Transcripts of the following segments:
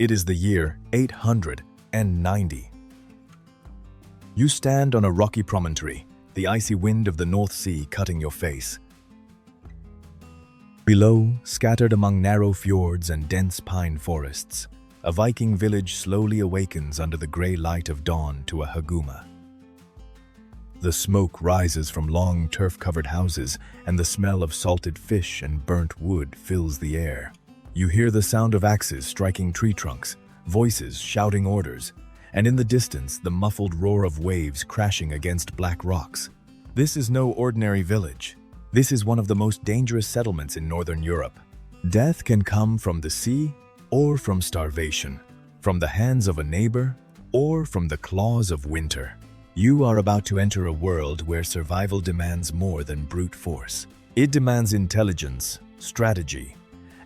It is the year 890. You stand on a rocky promontory, the icy wind of the North Sea cutting your face. Below, scattered among narrow fjords and dense pine forests, a Viking village slowly awakens under the gray light of dawn to a haguma. The smoke rises from long turf-covered houses, and the smell of salted fish and burnt wood fills the air. You hear the sound of axes striking tree trunks, voices shouting orders, and in the distance the muffled roar of waves crashing against black rocks. This is no ordinary village. This is one of the most dangerous settlements in Northern Europe. Death can come from the sea or from starvation, from the hands of a neighbor or from the claws of winter. You are about to enter a world where survival demands more than brute force. It demands intelligence, strategy,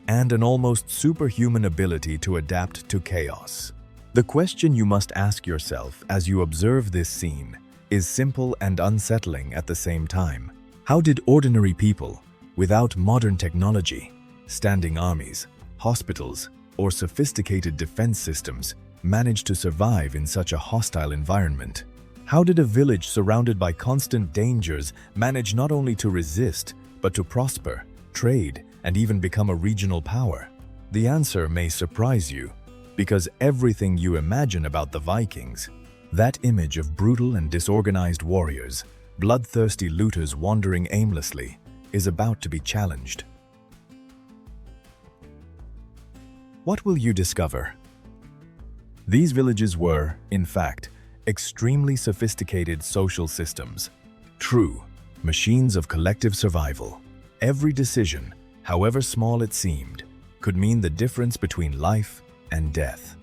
and an almost superhuman ability to adapt to chaos. The question you must ask yourself as you observe this scene is simple and unsettling at the same time. How did ordinary people, without modern technology, standing armies, hospitals, or sophisticated defense systems, manage to survive in such a hostile environment? How did a village surrounded by constant dangers manage not only to resist, but to prosper, trade, and even become a regional power? The answer may surprise you, because everything you imagine about the Vikings, that image of brutal and disorganized warriors, bloodthirsty looters wandering aimlessly, is about to be challenged. What will you discover? These villages were, in fact, extremely sophisticated social systems. True, machines of collective survival. Every decision, however small it seemed, could mean the difference between life and death.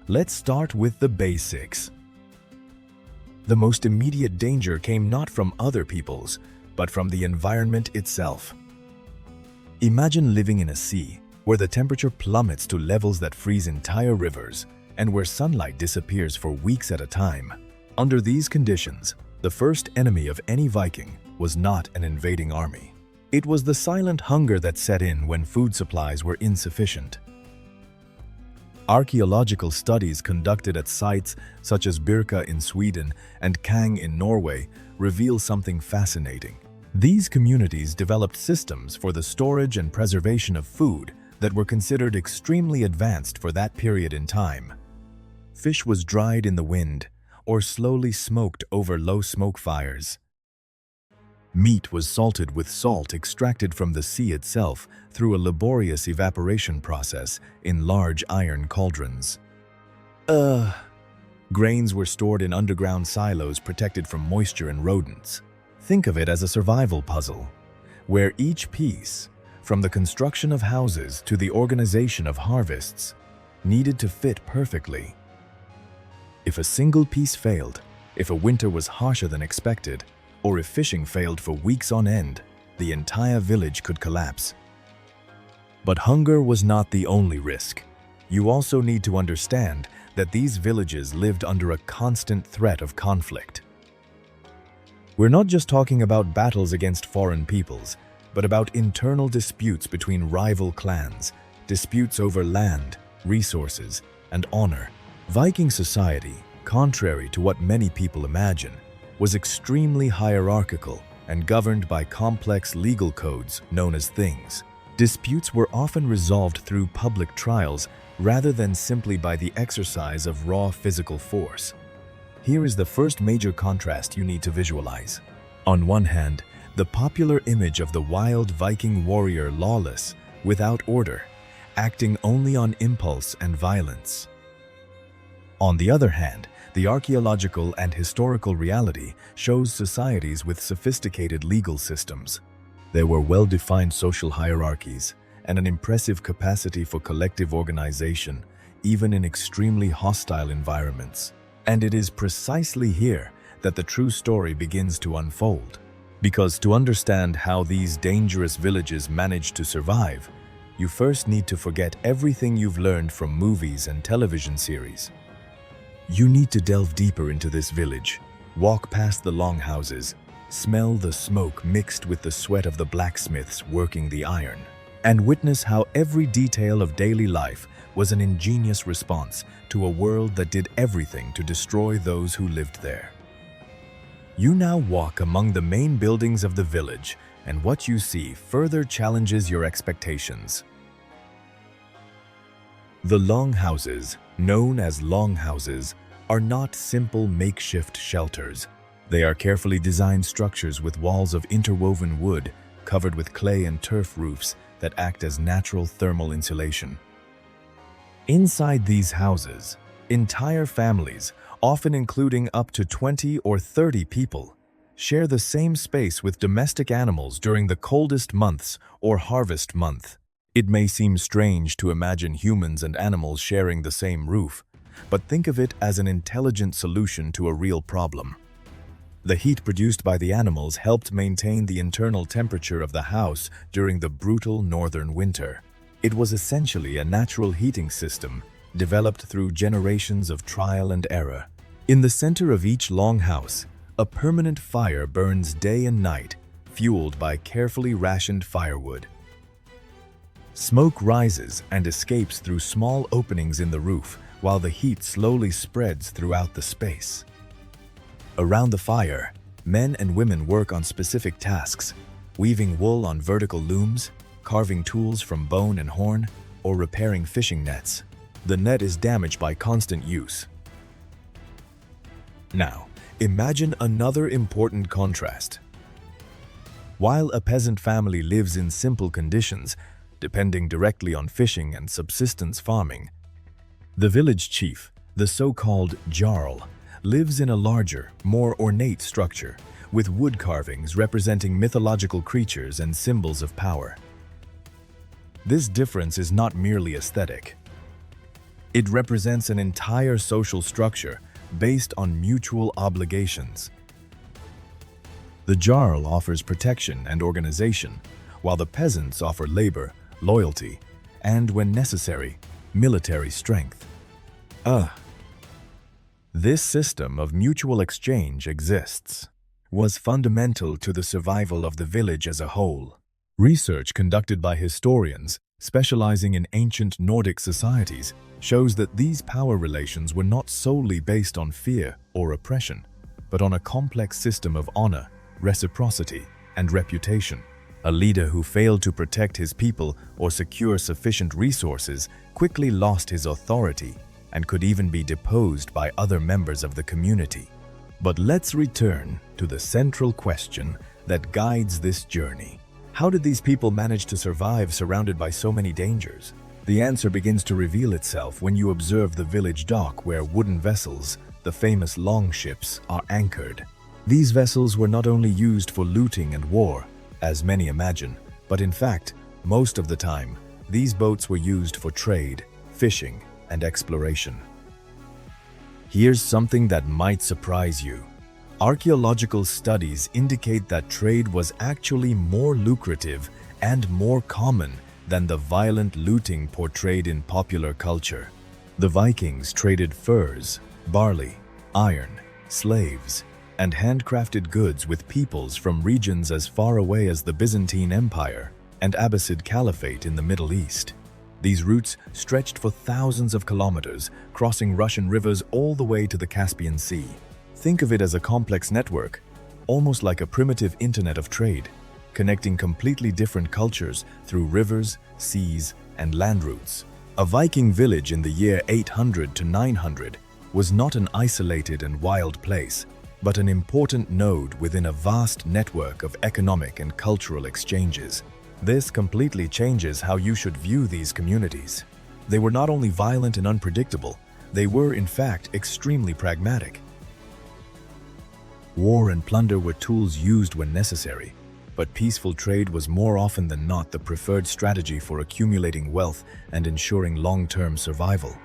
Let's start with the basics. The most immediate danger came not from other peoples, but from the environment itself. Imagine living in a sea where the temperature plummets to levels that freeze entire rivers, and where sunlight disappears for weeks at a time. Under these conditions, the first enemy of any Viking was not an invading army. It was the silent hunger that set in when food supplies were insufficient. Archaeological studies conducted at sites such as Birka in Sweden and Kang in Norway reveal something fascinating. These communities developed systems for the storage and preservation of food that were considered extremely advanced for that period in time. Fish was dried in the wind or slowly smoked over low smoke fires. Meat was salted with salt extracted from the sea itself through a laborious evaporation process in large iron cauldrons. Grains were stored in underground silos protected from moisture and rodents. Think of it as a survival puzzle, where each piece, from the construction of houses to the organization of harvests, needed to fit perfectly. If a single piece failed, if a winter was harsher than expected, or if fishing failed for weeks on end, the entire village could collapse. But hunger was not the only risk. You also need to understand that these villages lived under a constant threat of conflict. We're not just talking about battles against foreign peoples, but about internal disputes between rival clans, disputes over land, resources, and honor. Viking society, contrary to what many people imagine, was extremely hierarchical and governed by complex legal codes known as things. Disputes were often resolved through public trials rather than simply by the exercise of raw physical force. Here is the first major contrast you need to visualize. On one hand, the popular image of the wild Viking warrior lawless, without order, acting only on impulse and violence. On the other hand, the archaeological and historical reality shows societies with sophisticated legal systems. There were well-defined social hierarchies and an impressive capacity for collective organization, even in extremely hostile environments. And it is precisely here that the true story begins to unfold. Because to understand how these dangerous villages managed to survive, you first need to forget everything you've learned from movies and television series. You need to delve deeper into this village, walk past the longhouses, smell the smoke mixed with the sweat of the blacksmiths working the iron, and witness how every detail of daily life was an ingenious response to a world that did everything to destroy those who lived there. You now walk among the main buildings of the village, and what you see further challenges your expectations. The longhouses, known as longhouses, are not simple makeshift shelters. They are carefully designed structures with walls of interwoven wood, covered with clay and turf roofs that act as natural thermal insulation. Inside these houses, entire families, often including up to 20 or 30 people, share the same space with domestic animals during the coldest months or harvest month. It may seem strange to imagine humans and animals sharing the same roof, but think of it as an intelligent solution to a real problem. The heat produced by the animals helped maintain the internal temperature of the house during the brutal northern winter. It was essentially a natural heating system developed through generations of trial and error. In the center of each longhouse, a permanent fire burns day and night, fueled by carefully rationed firewood. Smoke rises and escapes through small openings in the roof, while the heat slowly spreads throughout the space. Around the fire, men and women work on specific tasks, weaving wool on vertical looms, carving tools from bone and horn, or repairing fishing nets. The net is damaged by constant use. Now, imagine another important contrast. While a peasant family lives in simple conditions, depending directly on fishing and subsistence farming, the village chief, the so-called jarl, lives in a larger, more ornate structure, with wood carvings representing mythological creatures and symbols of power. This difference is not merely aesthetic. It represents an entire social structure based on mutual obligations. The jarl offers protection and organization, while the peasants offer labor, loyalty, and, when necessary, military strength. This system of mutual exchange was fundamental to the survival of the village as a whole. Research conducted by historians specializing in ancient Nordic societies shows that these power relations were not solely based on fear or oppression, but on a complex system of honor, reciprocity, and reputation. A leader who failed to protect his people or secure sufficient resources quickly lost his authority and could even be deposed by other members of the community. But let's return to the central question that guides this journey. How did these people manage to survive surrounded by so many dangers? The answer begins to reveal itself when you observe the village dock where wooden vessels, the famous longships, are anchored. These vessels were not only used for looting and war, as many imagine, but in fact, most of the time, these boats were used for trade, fishing, and exploration. Here's something that might surprise you. Archaeological studies indicate that trade was actually more lucrative and more common than the violent looting portrayed in popular culture. The Vikings traded furs, barley, iron, slaves, and handcrafted goods with peoples from regions as far away as the Byzantine Empire and Abbasid Caliphate in the Middle East. These routes stretched for thousands of kilometers, crossing Russian rivers all the way to the Caspian Sea. Think of it as a complex network, almost like a primitive internet of trade, connecting completely different cultures through rivers, seas, and land routes. A Viking village in the year 800 to 900 was not an isolated and wild place, but an important node within a vast network of economic and cultural exchanges. This completely changes how you should view these communities. They were not only violent and unpredictable, they were, in fact, extremely pragmatic. War and plunder were tools used when necessary, but peaceful trade was more often than not the preferred strategy for accumulating wealth and ensuring long-term survival.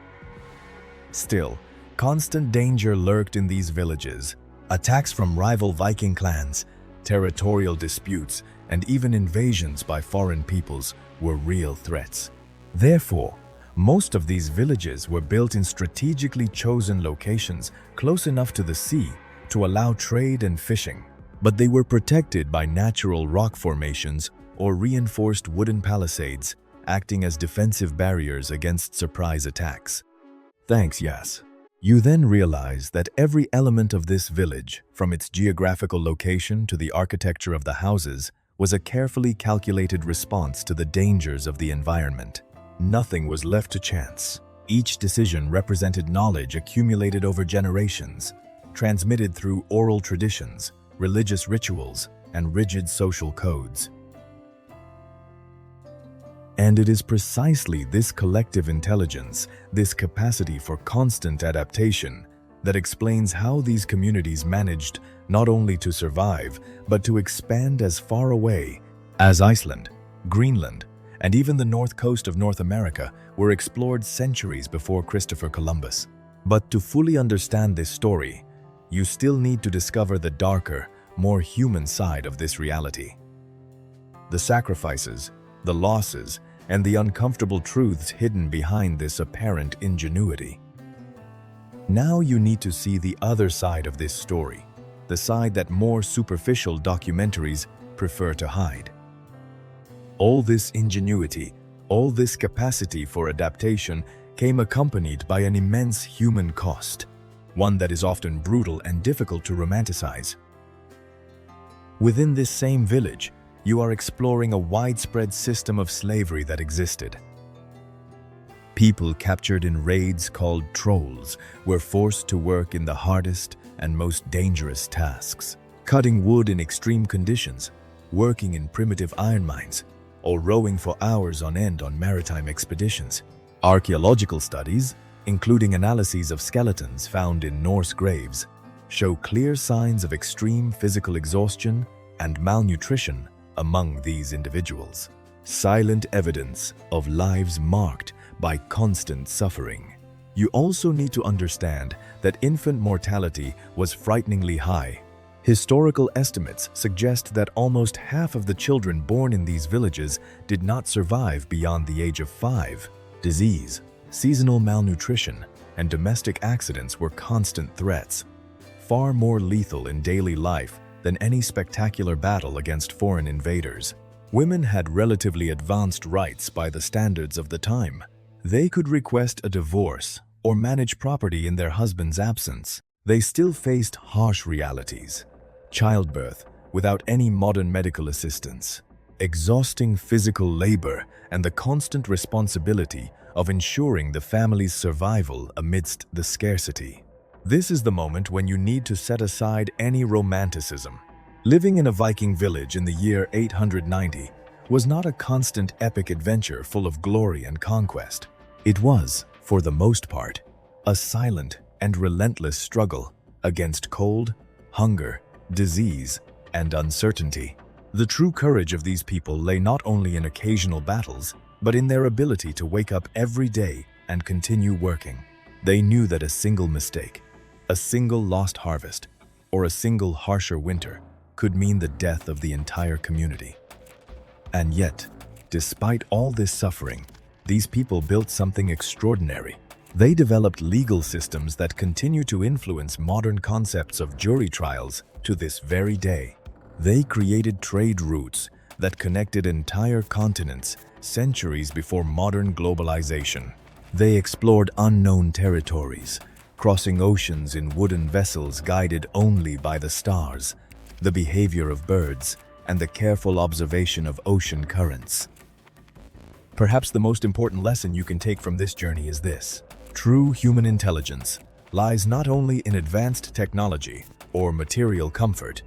Still, constant danger lurked in these villages. Attacks from rival Viking clans, territorial disputes, and even invasions by foreign peoples were real threats. Therefore, most of these villages were built in strategically chosen locations close enough to the sea to allow trade and fishing, but they were protected by natural rock formations or reinforced wooden palisades, acting as defensive barriers against surprise attacks. Thanks, Yas. You then realize that every element of this village, from its geographical location to the architecture of the houses, was a carefully calculated response to the dangers of the environment. Nothing was left to chance. Each decision represented knowledge accumulated over generations, transmitted through oral traditions, religious rituals, and rigid social codes. And it is precisely this collective intelligence, this capacity for constant adaptation, that explains how these communities managed not only to survive, but to expand as far away as Iceland, Greenland, and even the north coast of North America were explored centuries before Christopher Columbus. But to fully understand this story, you still need to discover the darker, more human side of this reality. The sacrifices, the losses, and the uncomfortable truths hidden behind this apparent ingenuity. Now you need to see the other side of this story, the side that more superficial documentaries prefer to hide. All this ingenuity, all this capacity for adaptation came accompanied by an immense human cost, one that is often brutal and difficult to romanticize. Within this same village, you are exploring a widespread system of slavery that existed. People captured in raids called trolls were forced to work in the hardest and most dangerous tasks, cutting wood in extreme conditions, working in primitive iron mines, or rowing for hours on end on maritime expeditions. Archaeological studies, including analyses of skeletons found in Norse graves, show clear signs of extreme physical exhaustion and malnutrition among these individuals. Silent evidence of lives marked by constant suffering. You also need to understand that infant mortality was frighteningly high. Historical estimates suggest that almost half of the children born in these villages did not survive beyond the age of 5. Disease, seasonal malnutrition, and domestic accidents were constant threats, far more lethal in daily life than any spectacular battle against foreign invaders. Women had relatively advanced rights by the standards of the time. They could request a divorce or manage property in their husband's absence. They still faced harsh realities: childbirth without any modern medical assistance, exhausting physical labor, and the constant responsibility of ensuring the family's survival amidst the scarcity. This is the moment when you need to set aside any romanticism. Living in a Viking village in the year 890 was not a constant epic adventure full of glory and conquest. It was, for the most part, a silent and relentless struggle against cold, hunger, disease, and uncertainty. The true courage of these people lay not only in occasional battles, but in their ability to wake up every day and continue working. They knew that a single mistake, a single lost harvest, or a single harsher winter could mean the death of the entire community. And yet, despite all this suffering, these people built something extraordinary. They developed legal systems that continue to influence modern concepts of jury trials to this very day. They created trade routes that connected entire continents centuries before modern globalization. They explored unknown territories, crossing oceans in wooden vessels guided only by the stars, the behavior of birds, and the careful observation of ocean currents. Perhaps the most important lesson you can take from this journey is this: true human intelligence lies not only in advanced technology or material comfort,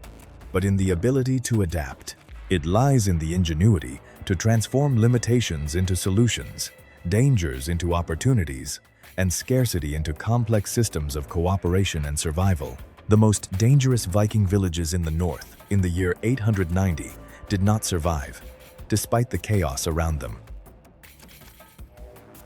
but in the ability to adapt. It lies in the ingenuity to transform limitations into solutions, dangers into opportunities, and scarcity into complex systems of cooperation and survival. The most dangerous Viking villages in the north, in the year 890, did not survive, despite the chaos around them.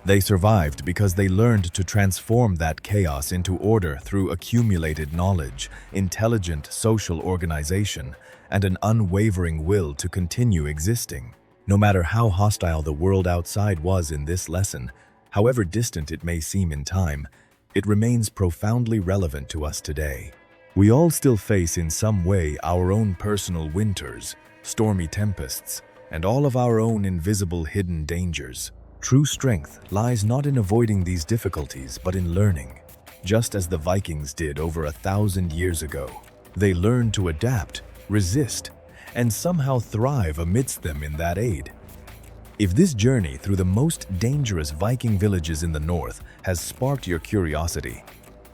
They survived because they learned to transform that chaos into order through accumulated knowledge, intelligent social organization, and an unwavering will to continue existing. No matter how hostile the world outside was in this lesson, however distant it may seem in time, it remains profoundly relevant to us today. We all still face in some way our own personal winters, stormy tempests, and all of our own invisible hidden dangers. True strength lies not in avoiding these difficulties, but in learning. Just as the Vikings did over 1,000 years ago, they learned to adapt, resist, and somehow thrive amidst them in that aid. If this journey through the most dangerous Viking villages in the north has sparked your curiosity,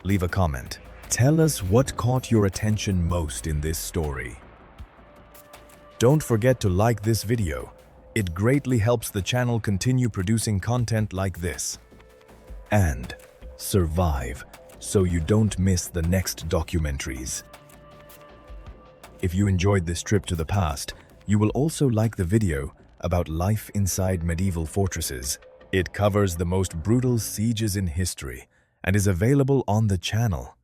leave a comment. Tell us what caught your attention most in this story. Don't forget to like this video. It greatly helps the channel continue producing content like this. And survive so you don't miss the next documentaries. If you enjoyed this trip to the past, you will also like the video about life inside medieval fortresses. It covers the most brutal sieges in history and is available on the channel.